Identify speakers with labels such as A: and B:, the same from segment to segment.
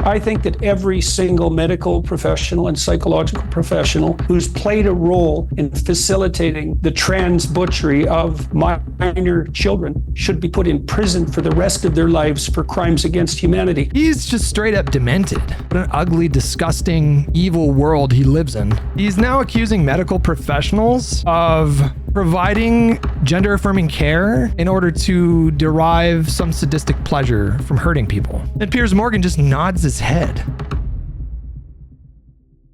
A: I think that every single medical professional and psychological professional who's played a role in facilitating the trans butchery of minor children should be put in prison for the rest of their lives for crimes against humanity.
B: He's just straight up demented. What an ugly, disgusting, evil world he lives in. He's now accusing medical professionals of providing gender-affirming care in order to derive some sadistic pleasure from hurting people. And Piers Morgan just nods his head.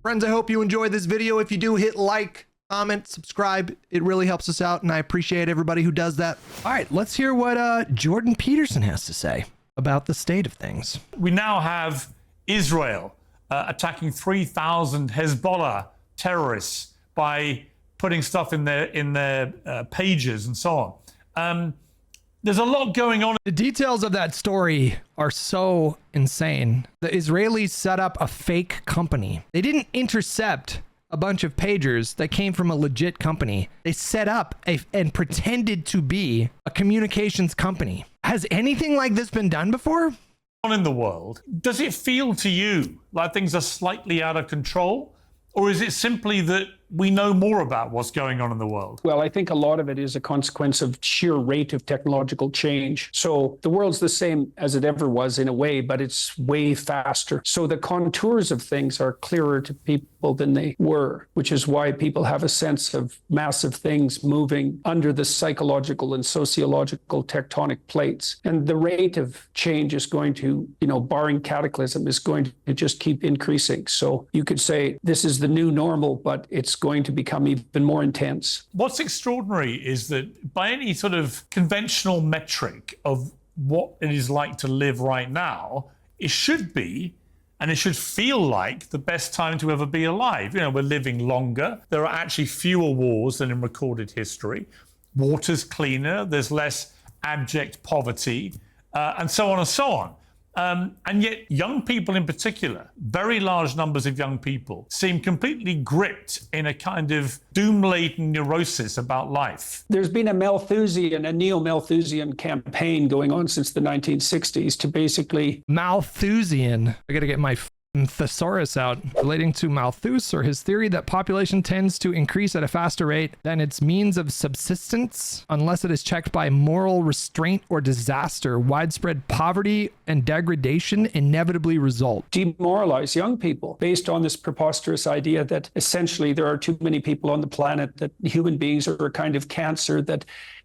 B: Friends, I hope you enjoyed this video. If you do, hit like, comment, subscribe. It really helps us out, and I appreciate everybody who does that. All right, let's hear what Jordan Peterson has to say about the state of things.
C: We now have Israel attacking 3,000 Hezbollah terrorists by putting stuff in their pages and so on. There's a lot going on.
B: The details of that story are so insane. The Israelis set up a fake company. They didn't intercept a bunch of pagers that came from a legit company. They set up and pretended to be a communications company. Has anything like this been done before?
C: In the world, does it feel to you like things are slightly out of control? Or is it simply that we know more about what's going on in the world?
A: Well, I think a lot of it is a consequence of sheer rate of technological change. So the world's the same as it ever was in a way, but it's way faster. So the contours of things are clearer to people than they were, which is why people have a sense of massive things moving under the psychological and sociological tectonic plates. And the rate of change is going to, barring cataclysm, is going to just keep increasing. So you could say this is the new normal, but it's going to become even more intense.
C: What's extraordinary is that by any sort of conventional metric of what it is like to live right now, it should be, and it should feel like, the best time to ever be alive. We're living longer. There are actually fewer wars than in recorded history. Water's cleaner. There's less abject poverty, and so on and so on. And yet young people in particular, very large numbers of young people, seem completely gripped in a kind of doom-laden neurosis about life.
A: There's been a neo-Malthusian campaign going on since the 1960s to basically...
B: Malthusian. I gotta get my thesaurus out. Relating to Malthus, or his theory that population tends to increase at a faster rate than its means of subsistence unless it is checked by moral restraint or disaster. Widespread poverty and degradation inevitably result.
A: Demoralize young people based on this preposterous idea that essentially there are too many people on the planet, that human beings are a kind of cancer, that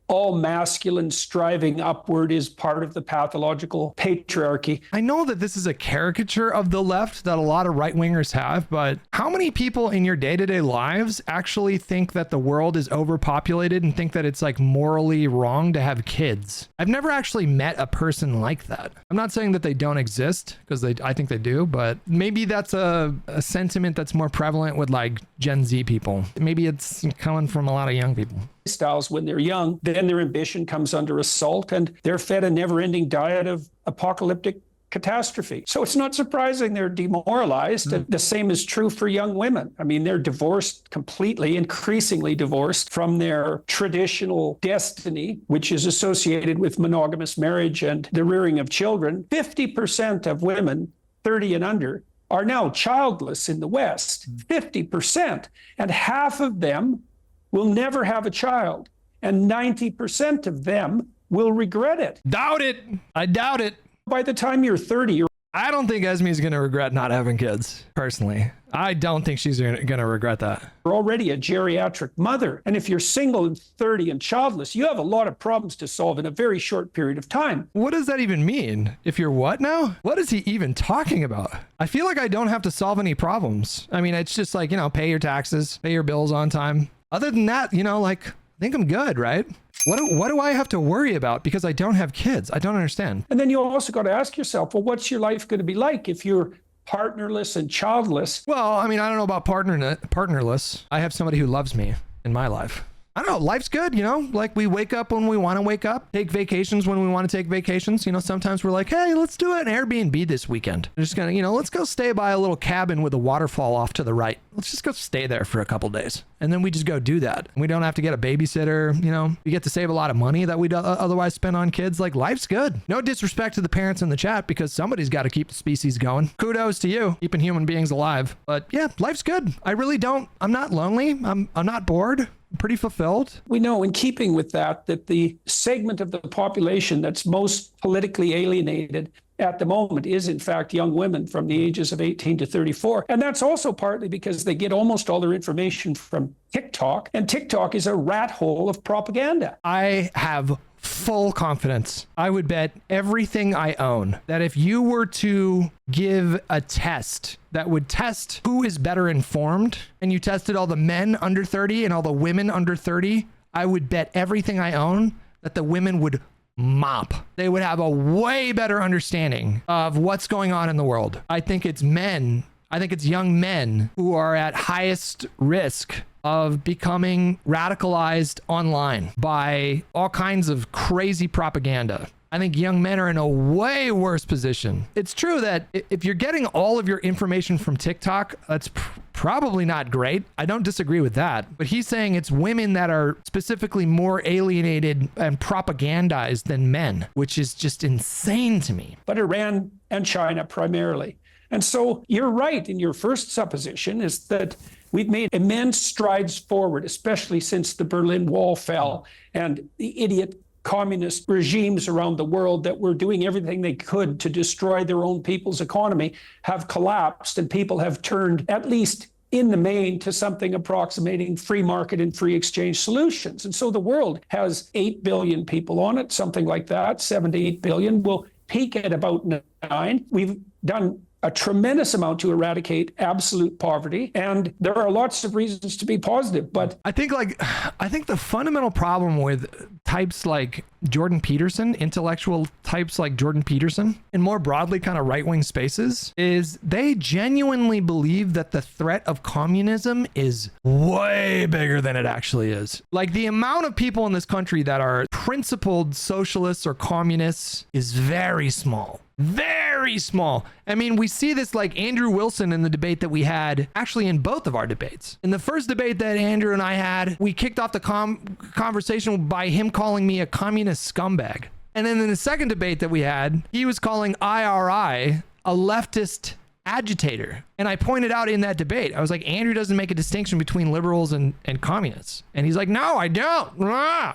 A: all masculine striving upward is part of the pathological patriarchy.
B: I know that this is a caricature of the left that a lot of right-wingers have, but how many people in your day-to-day lives actually think that the world is overpopulated and think that it's like morally wrong to have kids? I've never actually met a person like that. I'm not saying that they don't exist, because I think they do, but maybe that's a sentiment that's more prevalent with like Gen Z people. Maybe it's coming from a lot of young people.
A: Styles when they're young, then their ambition comes under assault and they're fed a never-ending diet of apocalyptic catastrophe. So it's not surprising they're demoralized. The same is true for young women. I mean, they're divorced completely, increasingly divorced from their traditional destiny, which is associated with monogamous marriage and the rearing of children. 50% of women 30 and under are now childless in the West. 50%. And half of them will never have a child, and 90% of them will regret it.
B: Doubt it. I doubt it.
A: By the time you're 30,
B: I don't think Esme's going to regret not having kids, personally. I don't think she's going to regret that.
A: you're already a geriatric mother. And if you're single and 30 and childless, you have a lot of problems to solve in a very short period of time.
B: What does that even mean? If you're what now? What is he even talking about? I feel like I don't have to solve any problems. I mean, it's just like, you know, pay your taxes, pay your bills on time. Other than that, you know, like, I think I'm good, right? What do I have to worry about because I don't have kids? I don't understand.
A: And then you also got to ask yourself, well, what's your life going to be like if you're partnerless and childless?
B: Well, I mean, I don't know about partnerless. I have somebody who loves me in my life. I don't know, life's good, you know, like we wake up when we want to wake up, take vacations when we want to take vacations. You know, sometimes we're like, hey, let's do an Airbnb this weekend. We're just gonna, you know, let's go stay by a little cabin with a waterfall off to the right. Let's just go stay there for a couple days. And then we just go do that. We don't have to get a babysitter, you know, we get to save a lot of money that we'd otherwise spend on kids. Like, life's good. No disrespect to the parents in the chat, because somebody's got to keep the species going. Kudos to you, keeping human beings alive. But yeah, life's good. I really don't, I'm not lonely. I'm not bored. I'm pretty fulfilled.
A: We know, in keeping with that the segment of the population that's most politically alienated at the moment is in fact young women from the ages of 18 to 34. And that's also partly because they get almost all their information from TikTok, and TikTok is a rat hole of propaganda.
B: I have full confidence. I would bet everything I own that if you were to give a test that would test who is better informed, and you tested all the men under 30 and all the women under 30, I would bet everything I own that the women would mop. They would have a way better understanding of what's going on in the world. I think it's men. I think it's young men who are at highest risk of becoming radicalized online by all kinds of crazy propaganda. I think young men are in a way worse position. It's true that if you're getting all of your information from TikTok, that's probably not great. I don't disagree with that. But he's saying it's women that are specifically more alienated and propagandized than men, which is just insane to me.
A: But Iran and China primarily. And so you're right in your first supposition, is that we've made immense strides forward, especially since the Berlin Wall fell and the idiot communist regimes around the world that were doing everything they could to destroy their own people's economy have collapsed, and people have turned, at least in the main, to something approximating free market and free exchange solutions. And so the world has 8 billion people on it, something like that. 7 to 8 billion will peak at about 9. We've done a tremendous amount to eradicate absolute poverty, and there are lots of reasons to be positive. But
B: I think the fundamental problem with types like Jordan Peterson, intellectual types like Jordan Peterson, and more broadly kind of right-wing spaces, is they genuinely believe that the threat of communism is way bigger than it actually is. Like, the amount of people in this country that are principled socialists or communists is very small. Very small. I mean, we see this like Andrew Wilson in the debate that we had, actually in both of our debates. In the first debate that Andrew and I had, we kicked off the conversation by him calling me a communist scumbag. And then in the second debate that we had, he was calling IRI a leftist agitator. And I pointed out in that debate, I was like, Andrew doesn't make a distinction between liberals and communists. And he's like, no, I don't.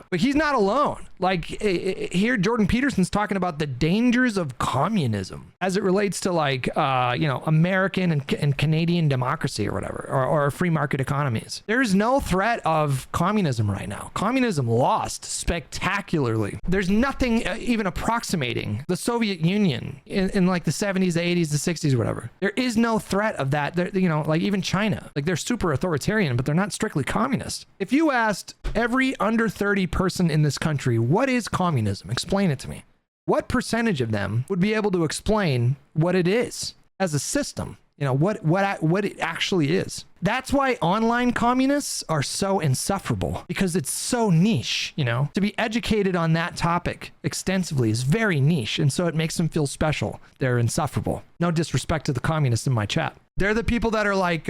B: But he's not alone. Like, here, Jordan Peterson's talking about the dangers of communism as it relates to, like, American and Canadian democracy or whatever, or free market economies. There's no threat of communism right now. Communism lost spectacularly. There's nothing even approximating the Soviet Union in like the 70s, the 80s, the 60s, or whatever. There is no threat of that. Like even China, like, they're super authoritarian, but they're not strictly communist. If you asked every under 30 person in this country, what is communism? Explain it to me. What percentage of them would be able to explain what it is as a system? You know, what it actually is. That's why online communists are so insufferable, because it's so niche. You know, to be educated on that topic extensively is very niche, and so it makes them feel special. They're insufferable. No disrespect to the communists in my chat. They're the people that are like,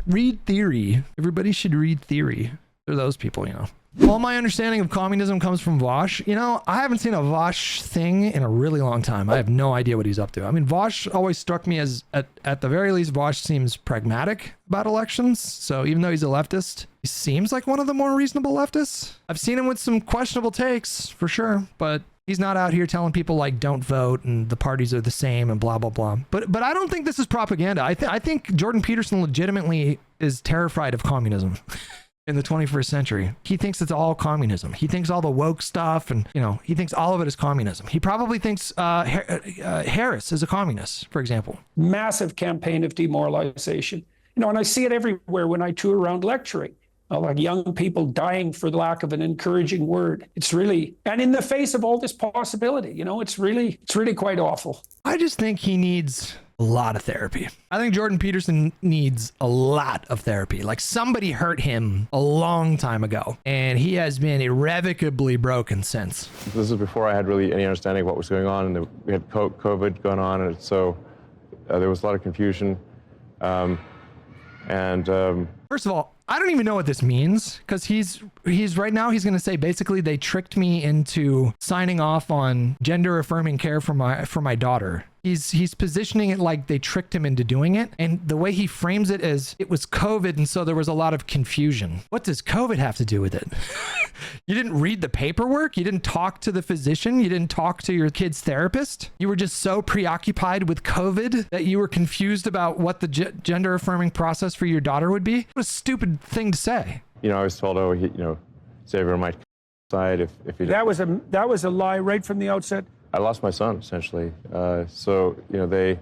B: read theory. Everybody should read theory. They're those people, you know. All my understanding of communism comes from Vaush. You know, I haven't seen a Vaush thing in a really long time. I have no idea what he's up to. I mean, Vaush always struck me as, at the very least, Vaush seems pragmatic about elections. So even though he's a leftist, he seems like one of the more reasonable leftists. I've seen him with some questionable takes, for sure, but he's not out here telling people, like, don't vote and the parties are the same and blah, blah, blah. But I don't think this is propaganda. I think Jordan Peterson legitimately is terrified of communism. In the 21st century. He thinks it's all communism. He thinks all the woke stuff, and, you know, he thinks all of it is communism. He probably thinks Harris is a communist, for example.
A: Massive campaign of demoralization. You know, and I see it everywhere when I tour around lecturing. Like young people dying for the lack of an encouraging word. It's really, and in the face of all this possibility, you know, it's really quite awful.
B: I just think he needs a lot of therapy. I think Jordan Peterson needs a lot of therapy. Like somebody hurt him a long time ago and he has been irrevocably broken since.
D: This is before I had really any understanding of what was going on, and we had COVID going on, and so there was a lot of confusion.
B: First of all, I don't even know what this means, because he's right now he's going to say basically they tricked me into signing off on gender affirming care for my daughter. He's positioning it like they tricked him into doing it, and the way he frames it is it was COVID, and so there was a lot of confusion. What does COVID have to do with it? You didn't read the paperwork? You didn't talk to the physician? You didn't talk to your kid's therapist? You were just so preoccupied with COVID that you were confused about what the gender affirming process for your daughter would be? What a stupid thing to say.
D: You know, I was told, oh, Xavier might side if he.
A: That was a lie right from the outset.
D: I lost my son, essentially. So, they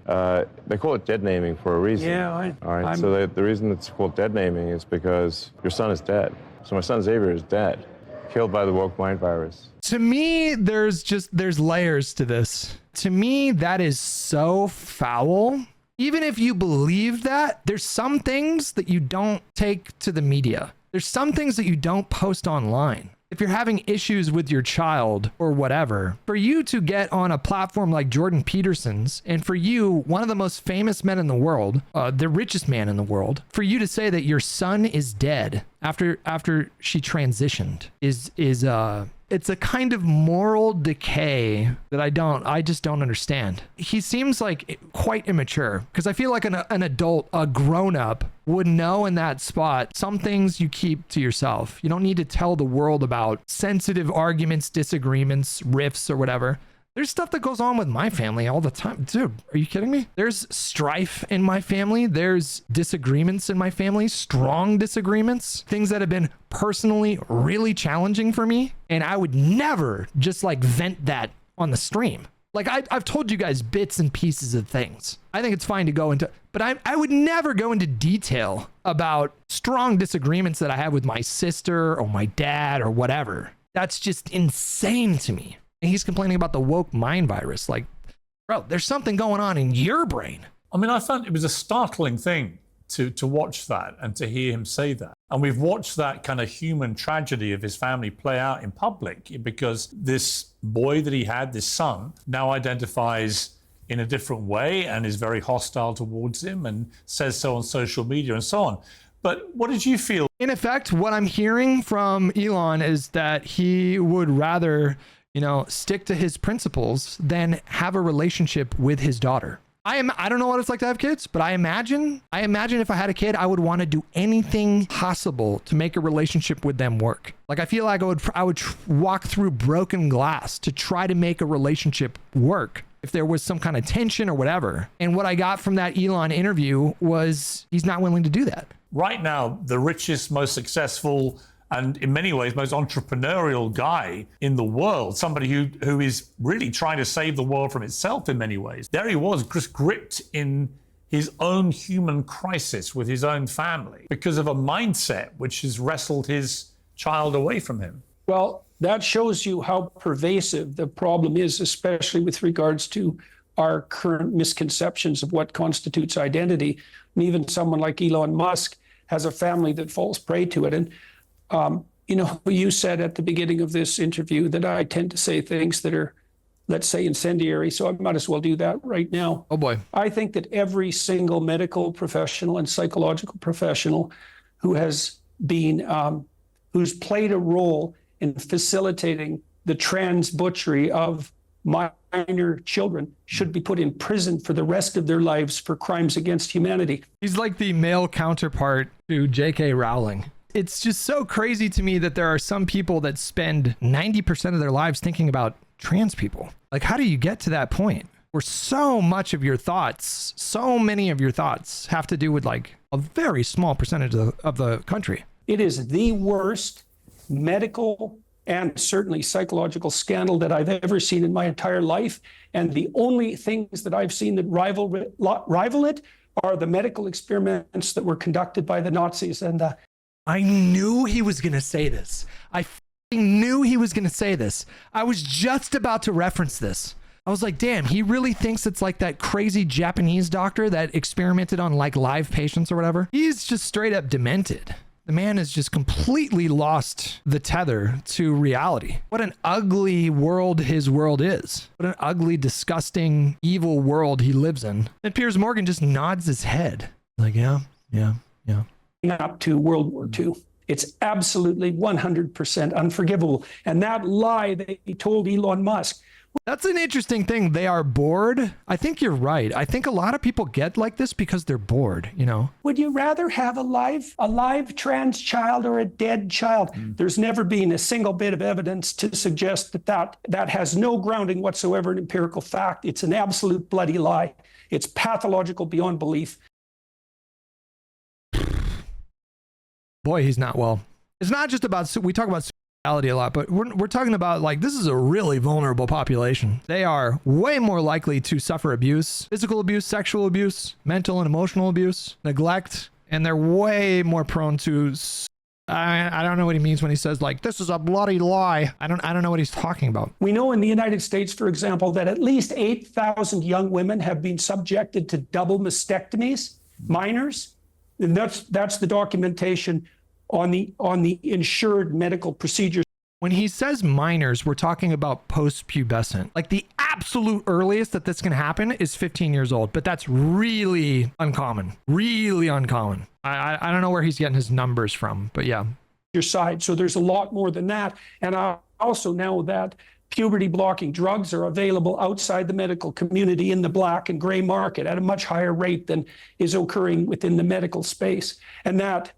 D: call it dead naming for a reason.
A: Yeah,
D: all right. So the reason it's called dead naming is because your son is dead. So my son Xavier is dead, killed by the woke mind virus.
B: To me, there's layers to this. To me, that is so foul. Even if you believe that, there's some things that you don't take to the media. There's some things that you don't post online. If you're having issues with your child or whatever, for you to get on a platform like Jordan Peterson's, and for you, one of the most famous men in the world, the richest man in the world, for you to say that your son is dead after she transitioned is it's a kind of moral decay that I just don't understand. He seems like quite immature, because I feel like an adult, a grown-up, would know in that spot some things you keep to yourself. You don't need to tell the world about sensitive arguments, disagreements, riffs, or whatever. There's stuff that goes on with my family all the time. Dude, are you kidding me? There's strife in my family. There's disagreements in my family, strong disagreements, things that have been personally really challenging for me. And I would never just like vent that on the stream. Like I've told you guys bits and pieces of things. I think it's fine to go into, but I would never go into detail about strong disagreements that I have with my sister or my dad or whatever. That's just insane to me. And he's complaining about the woke mind virus. Like, bro, there's something going on in your brain.
C: I mean, I found it was a startling thing to watch that and to hear him say that. And we've watched that kind of human tragedy of his family play out in public, because this boy that he had, this son, now identifies in a different way and is very hostile towards him and says so on social media and so on. But what did you feel?
B: In effect, what I'm hearing from Elon is that he would rather, stick to his principles than have a relationship with his daughter. I don't know what it's like to have kids, but I imagine if I had a kid, I would want to do anything possible to make a relationship with them work. Like, I feel like I would walk through broken glass to try to make a relationship work if there was some kind of tension or whatever. And what I got from that Elon interview was he's not willing to do that.
C: Right now, the richest, most successful, and in many ways, most entrepreneurial guy in the world, somebody who is really trying to save the world from itself in many ways. There he was, just gripped in his own human crisis with his own family because of a mindset which has wrestled his child away from him.
A: Well, that shows you how pervasive the problem is, especially with regards to our current misconceptions of what constitutes identity. And even someone like Elon Musk has a family that falls prey to it. And you said at the beginning of this interview that I tend to say things that are, let's say, incendiary. So I might as well do that right now.
B: Oh boy.
A: I think that every single medical professional and psychological professional who has been, who's played a role in facilitating the trans butchery of minor children should be put in prison for the rest of their lives for crimes against humanity.
B: He's like the male counterpart to J.K. Rowling. It's just so crazy to me that there are some people that spend 90% of their lives thinking about trans people. Like, how do you get to that point where so many of your thoughts have to do with like a very small percentage of the country?
A: It is the worst medical and certainly psychological scandal that I've ever seen in my entire life. And the only things that I've seen that rival it are the medical experiments that were conducted by the Nazis. And
B: I knew he was going to say this. I knew he was going to say this. I was just about to reference this. I was like, damn, he really thinks it's like that crazy Japanese doctor that experimented on like live patients or whatever. He's just straight up demented. The man has just completely lost the tether to reality. What an ugly world his world is. What an ugly, disgusting, evil world he lives in. And Piers Morgan just nods his head. Like, yeah.
A: Up to World War II. It's absolutely 100% unforgivable. And that lie that he told Elon Musk.
B: That's an interesting thing. They are bored. I think you're right. I think a lot of people get like this because they're bored, you know?
A: Would you rather have a live trans child or a dead child? There's never been a single bit of evidence to suggest that has no grounding whatsoever in empirical fact. It's an absolute bloody lie. It's pathological beyond belief.
B: Boy, he's not well. It's not just about, we talk about a lot, but we're talking about like, this is a really vulnerable population. They are way more likely to suffer abuse, physical abuse, sexual abuse, mental and emotional abuse, neglect, and they're way more prone to, I don't know what he means when he says like, this is a bloody lie. I don't know what he's talking about.
A: We know in the United States, for example, that at least 8,000 young women have been subjected to double mastectomies, minors, and that's the documentation on the insured medical procedures.
B: When he says minors, we're talking about post-pubescent. Like the absolute earliest that this can happen is 15 years old, but that's really uncommon. Really uncommon. I don't know where he's getting his numbers from, but yeah.
A: Your side. So there's a lot more than that. And I also know that puberty blocking drugs are available outside the medical community in the black and gray market at a much higher rate than is occurring within the medical space. And that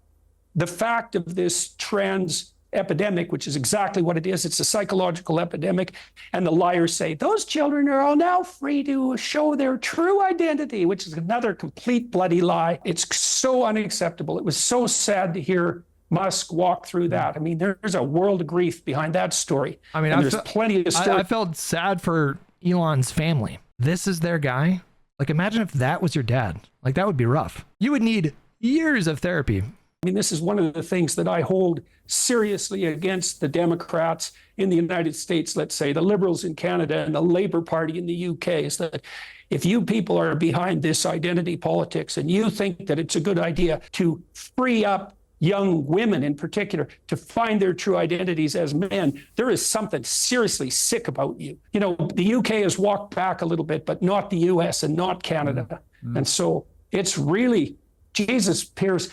A: the fact of this trans epidemic, which is exactly what it is, it's a psychological epidemic, and the liars say those children are all now free to show their true identity, which is another complete bloody lie. It's so unacceptable. It was so sad to hear Musk walk through that. I mean, there's a world of grief behind that story.
B: I mean,
A: there's plenty of stories.
B: I felt sad for Elon's family. This is their guy. Like, imagine if that was your dad. Like, that would be rough. You would need years of therapy.
A: I mean, this is one of the things that I hold seriously against the Democrats in the United States, let's say, the Liberals in Canada and the Labour Party in the UK, is that if you people are behind this identity politics and you think that it's a good idea to free up young women in particular to find their true identities as men, there is something seriously sick about you. You know, the UK has walked back a little bit, but not the US and not Canada. And so it's really, Jesus, Piers,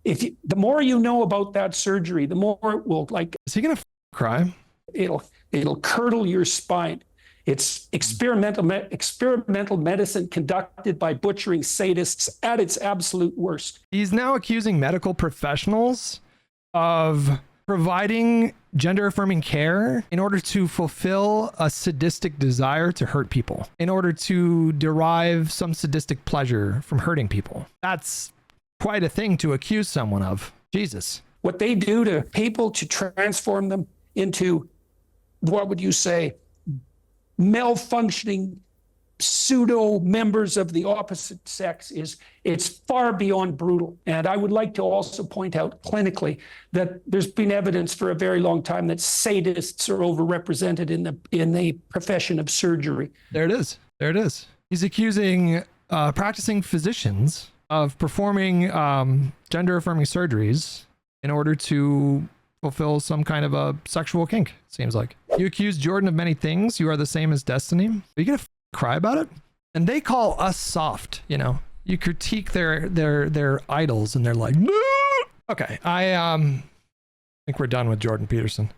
A: the more you know about that surgery, the more it will, like,
B: is he gonna cry?
A: It'll curdle your spine. It's experimental medicine conducted by butchering sadists at its absolute worst.
B: He's now accusing medical professionals of providing gender affirming care in order to fulfill a sadistic desire to hurt people, in order to derive some sadistic pleasure from hurting people. That's quite a thing to accuse someone of. Jesus.
A: What they do to people to transform them into, what would you say, malfunctioning pseudo members of the opposite sex, it's far beyond brutal. And I would like to also point out clinically that there's been evidence for a very long time that sadists are overrepresented in the profession of surgery.
B: There it is. He's accusing practicing physicians of performing gender affirming surgeries in order to fulfill some kind of a sexual kink, seems like. You accuse Jordan of many things. You are the same as Destiny. Are you gonna cry about it? And they call us soft, you know. You critique their idols and they're like, no! Okay, I think we're done with Jordan Peterson.